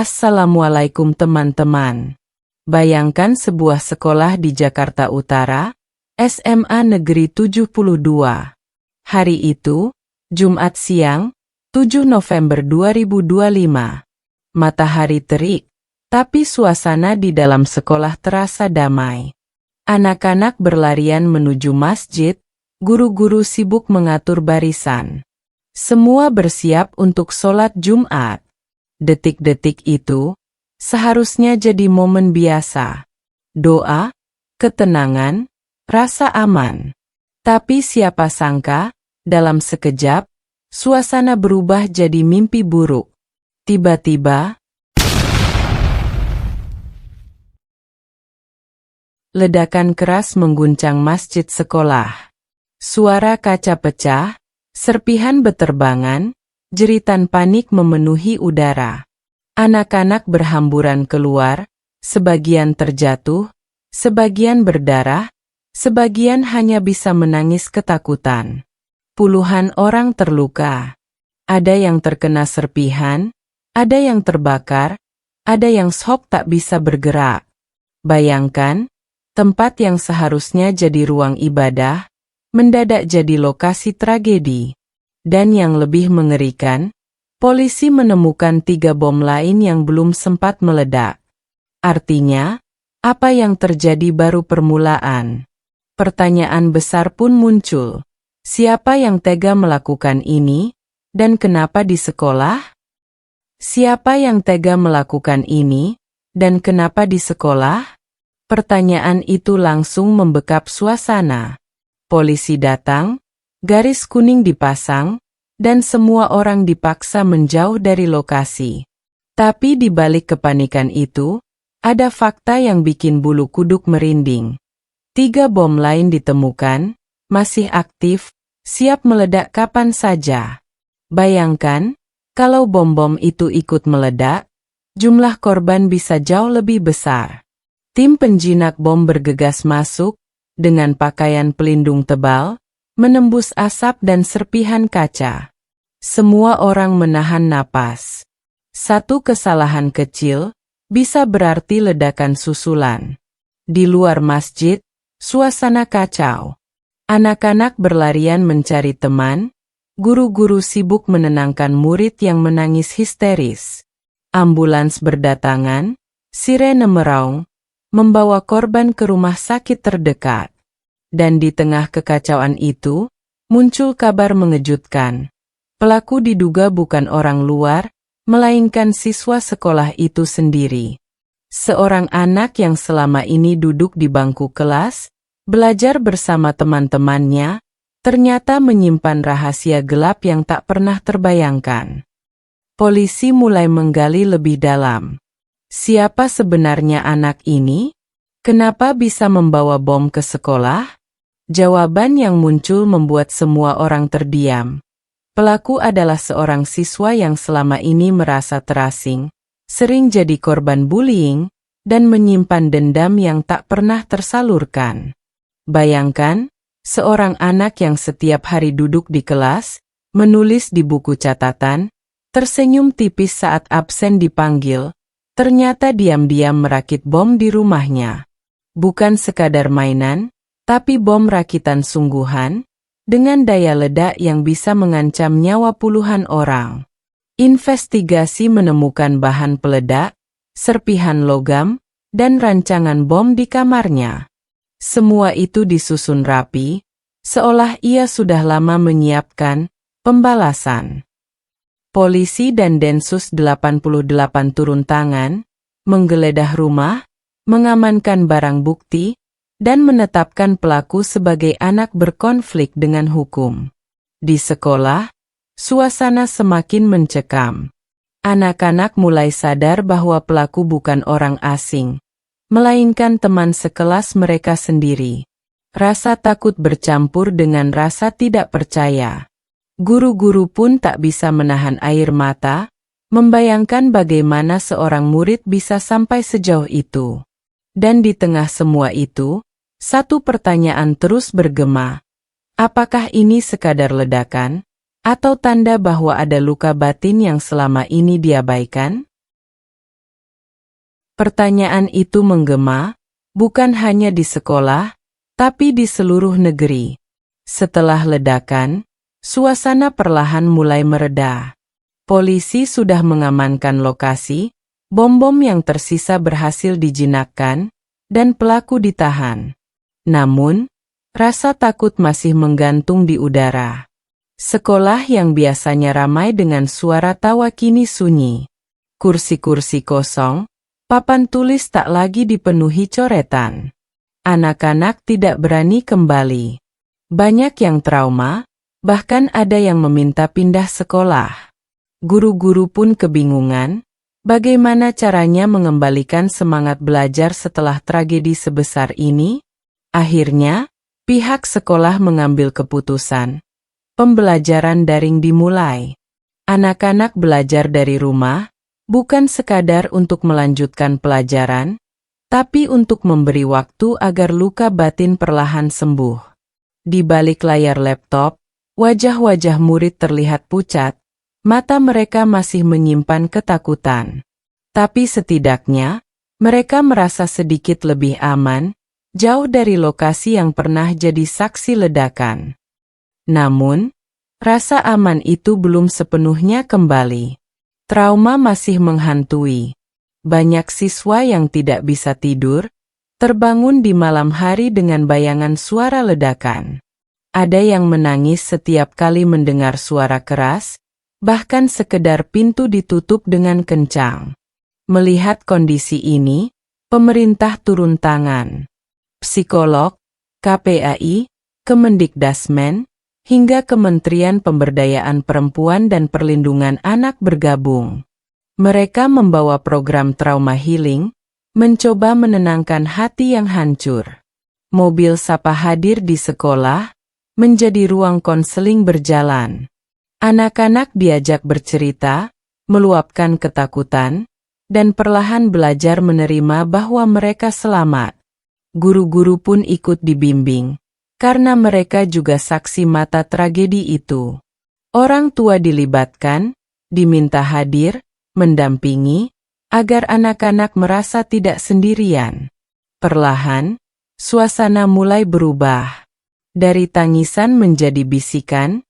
Assalamualaikum teman-teman. Bayangkan sebuah sekolah di Jakarta Utara, SMA Negeri 72. Hari itu, Jumat siang, 7 November 2025. Matahari terik, tapi suasana di dalam sekolah terasa damai. Anak-anak berlarian menuju masjid, guru-guru sibuk mengatur barisan. Semua bersiap untuk sholat Jumat. Detik-detik itu seharusnya jadi momen biasa. Doa, ketenangan, rasa aman. Tapi siapa sangka, dalam sekejap, suasana berubah jadi mimpi buruk. Tiba-tiba, ledakan keras mengguncang masjid sekolah. Suara kaca pecah, serpihan beterbangan, jeritan panik memenuhi udara. Anak-anak berhamburan keluar, sebagian terjatuh, sebagian berdarah, sebagian hanya bisa menangis ketakutan. Puluhan orang terluka. Ada yang terkena serpihan, ada yang terbakar, ada yang shock tak bisa bergerak. Bayangkan, tempat yang seharusnya jadi ruang ibadah, mendadak jadi lokasi tragedi. Dan yang lebih mengerikan, polisi menemukan 3 bom lain yang belum sempat meledak. Artinya, apa yang terjadi baru permulaan. Pertanyaan besar pun muncul. Siapa yang tega melakukan ini, dan kenapa di sekolah? Siapa yang tega melakukan ini, dan kenapa di sekolah? Pertanyaan itu langsung membekap suasana. Polisi datang, garis kuning dipasang, dan semua orang dipaksa menjauh dari lokasi. Tapi di balik kepanikan itu, ada fakta yang bikin bulu kuduk merinding. 3 bom lain ditemukan, masih aktif, siap meledak kapan saja. Bayangkan, kalau bom-bom itu ikut meledak, jumlah korban bisa jauh lebih besar. Tim penjinak bom bergegas masuk, dengan pakaian pelindung tebal, menembus asap dan serpihan kaca. Semua orang menahan napas. Satu kesalahan kecil bisa berarti ledakan susulan. Di luar masjid, suasana kacau. Anak-anak berlarian mencari teman, guru-guru sibuk menenangkan murid yang menangis histeris. Ambulans berdatangan, sirene meraung, membawa korban ke rumah sakit terdekat. Dan di tengah kekacauan itu, muncul kabar mengejutkan. Pelaku diduga bukan orang luar, melainkan siswa sekolah itu sendiri. Seorang anak yang selama ini duduk di bangku kelas, belajar bersama teman-temannya, ternyata menyimpan rahasia gelap yang tak pernah terbayangkan. Polisi mulai menggali lebih dalam. Siapa sebenarnya anak ini? Kenapa bisa membawa bom ke sekolah? Jawaban yang muncul membuat semua orang terdiam. Pelaku adalah seorang siswa yang selama ini merasa terasing, sering jadi korban bullying, dan menyimpan dendam yang tak pernah tersalurkan. Bayangkan, seorang anak yang setiap hari duduk di kelas, menulis di buku catatan, tersenyum tipis saat absen dipanggil, ternyata diam-diam merakit bom di rumahnya. Bukan sekadar mainan, tapi bom rakitan sungguhan, dengan daya ledak yang bisa mengancam nyawa puluhan orang. Investigasi menemukan bahan peledak, serpihan logam, dan rancangan bom di kamarnya. Semua itu disusun rapi, seolah ia sudah lama menyiapkan pembalasan. Polisi dan Densus 88 turun tangan, menggeledah rumah, mengamankan barang bukti, dan menetapkan pelaku sebagai anak berkonflik dengan hukum. Di sekolah, suasana semakin mencekam. Anak-anak mulai sadar bahwa pelaku bukan orang asing, melainkan teman sekelas mereka sendiri. Rasa takut bercampur dengan rasa tidak percaya. Guru-guru pun tak bisa menahan air mata, membayangkan bagaimana seorang murid bisa sampai sejauh itu. Dan di tengah semua itu, satu pertanyaan terus bergema. Apakah ini sekadar ledakan, atau tanda bahwa ada luka batin yang selama ini diabaikan? Pertanyaan itu menggema, bukan hanya di sekolah, tapi di seluruh negeri. Setelah ledakan, suasana perlahan mulai mereda. Polisi sudah mengamankan lokasi, bom-bom yang tersisa berhasil dijinakkan, dan pelaku ditahan. Namun, rasa takut masih menggantung di udara. Sekolah yang biasanya ramai dengan suara tawa kini sunyi. Kursi-kursi kosong, papan tulis tak lagi dipenuhi coretan. Anak-anak tidak berani kembali. Banyak yang trauma, bahkan ada yang meminta pindah sekolah. Guru-guru pun kebingungan, bagaimana caranya mengembalikan semangat belajar setelah tragedi sebesar ini? Akhirnya, pihak sekolah mengambil keputusan. Pembelajaran daring dimulai. Anak-anak belajar dari rumah, bukan sekadar untuk melanjutkan pelajaran, tapi untuk memberi waktu agar luka batin perlahan sembuh. Di balik layar laptop, wajah-wajah murid terlihat pucat, mata mereka masih menyimpan ketakutan. Tapi setidaknya, mereka merasa sedikit lebih aman, jauh dari lokasi yang pernah jadi saksi ledakan. Namun, rasa aman itu belum sepenuhnya kembali. Trauma masih menghantui. Banyak siswa yang tidak bisa tidur, terbangun di malam hari dengan bayangan suara ledakan. Ada yang menangis setiap kali mendengar suara keras, bahkan sekedar pintu ditutup dengan kencang. Melihat kondisi ini, pemerintah turun tangan. Psikolog, KPAI, Kemendikdasmen, hingga Kementerian Pemberdayaan Perempuan dan Perlindungan Anak bergabung. Mereka membawa program trauma healing, mencoba menenangkan hati yang hancur. Mobil Sapa hadir di sekolah, menjadi ruang konseling berjalan. Anak-anak diajak bercerita, meluapkan ketakutan, dan perlahan belajar menerima bahwa mereka selamat. Guru-guru pun ikut dibimbing, karena mereka juga saksi mata tragedi itu. Orang tua dilibatkan, diminta hadir, mendampingi, agar anak-anak merasa tidak sendirian. Perlahan, suasana mulai berubah. Dari tangisan menjadi bisikan,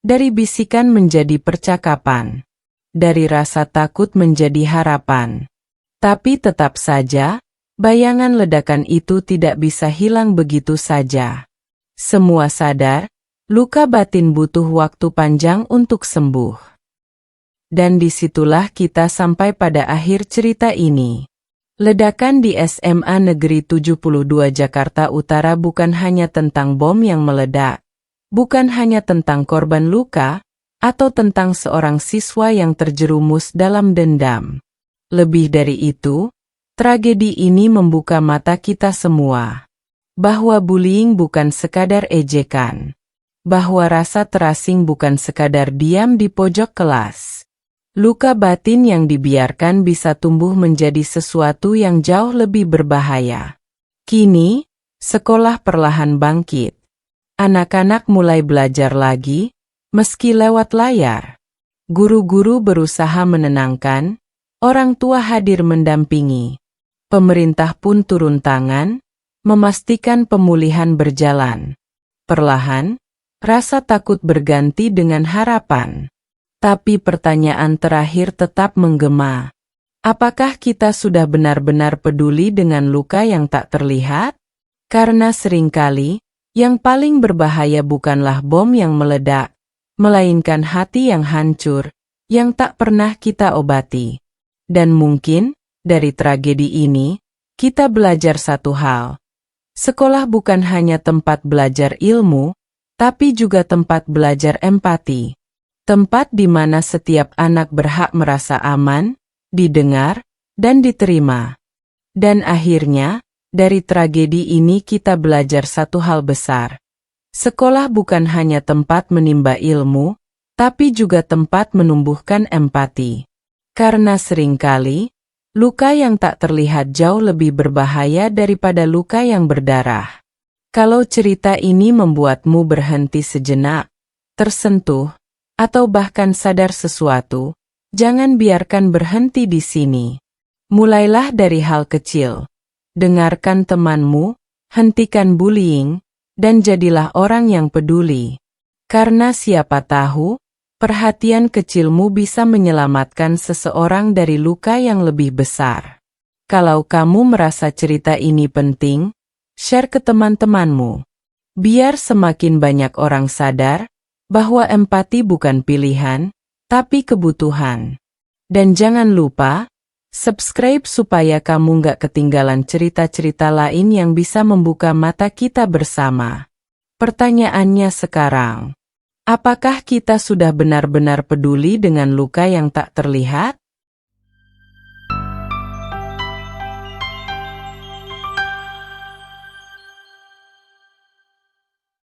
dari bisikan menjadi percakapan, dari rasa takut menjadi harapan. Tapi tetap saja, bayangan ledakan itu tidak bisa hilang begitu saja. Semua sadar, luka batin butuh waktu panjang untuk sembuh. Dan disitulah kita sampai pada akhir cerita ini. Ledakan di SMA Negeri 72 Jakarta Utara bukan hanya tentang bom yang meledak, bukan hanya tentang korban luka, atau tentang seorang siswa yang terjerumus dalam dendam. Lebih dari itu, tragedi ini membuka mata kita semua. Bahwa bullying bukan sekadar ejekan. Bahwa rasa terasing bukan sekadar diam di pojok kelas. Luka batin yang dibiarkan bisa tumbuh menjadi sesuatu yang jauh lebih berbahaya. Kini, sekolah perlahan bangkit. Anak-anak mulai belajar lagi, meski lewat layar. Guru-guru berusaha menenangkan, orang tua hadir mendampingi. Pemerintah pun turun tangan, memastikan pemulihan berjalan. Perlahan, rasa takut berganti dengan harapan. Tapi pertanyaan terakhir tetap menggema. Apakah kita sudah benar-benar peduli dengan luka yang tak terlihat? Karena seringkali, yang paling berbahaya bukanlah bom yang meledak, melainkan hati yang hancur, yang tak pernah kita obati. Dan mungkin, dari tragedi ini, kita belajar satu hal. Sekolah bukan hanya tempat belajar ilmu, tapi juga tempat belajar empati. Tempat di mana setiap anak berhak merasa aman, didengar, dan diterima. Dan akhirnya, dari tragedi ini kita belajar satu hal besar. Sekolah bukan hanya tempat menimba ilmu, tapi juga tempat menumbuhkan empati. Karena seringkali, luka yang tak terlihat jauh lebih berbahaya daripada luka yang berdarah. Kalau cerita ini membuatmu berhenti sejenak, tersentuh, atau bahkan sadar sesuatu, jangan biarkan berhenti di sini. Mulailah dari hal kecil. Dengarkan temanmu, hentikan bullying, dan jadilah orang yang peduli. Karena siapa tahu, perhatian kecilmu bisa menyelamatkan seseorang dari luka yang lebih besar. Kalau kamu merasa cerita ini penting, share ke teman-temanmu. Biar semakin banyak orang sadar bahwa empati bukan pilihan, tapi kebutuhan. Dan jangan lupa, subscribe supaya kamu nggak ketinggalan cerita-cerita lain yang bisa membuka mata kita bersama. Pertanyaannya sekarang, apakah kita sudah benar-benar peduli dengan luka yang tak terlihat?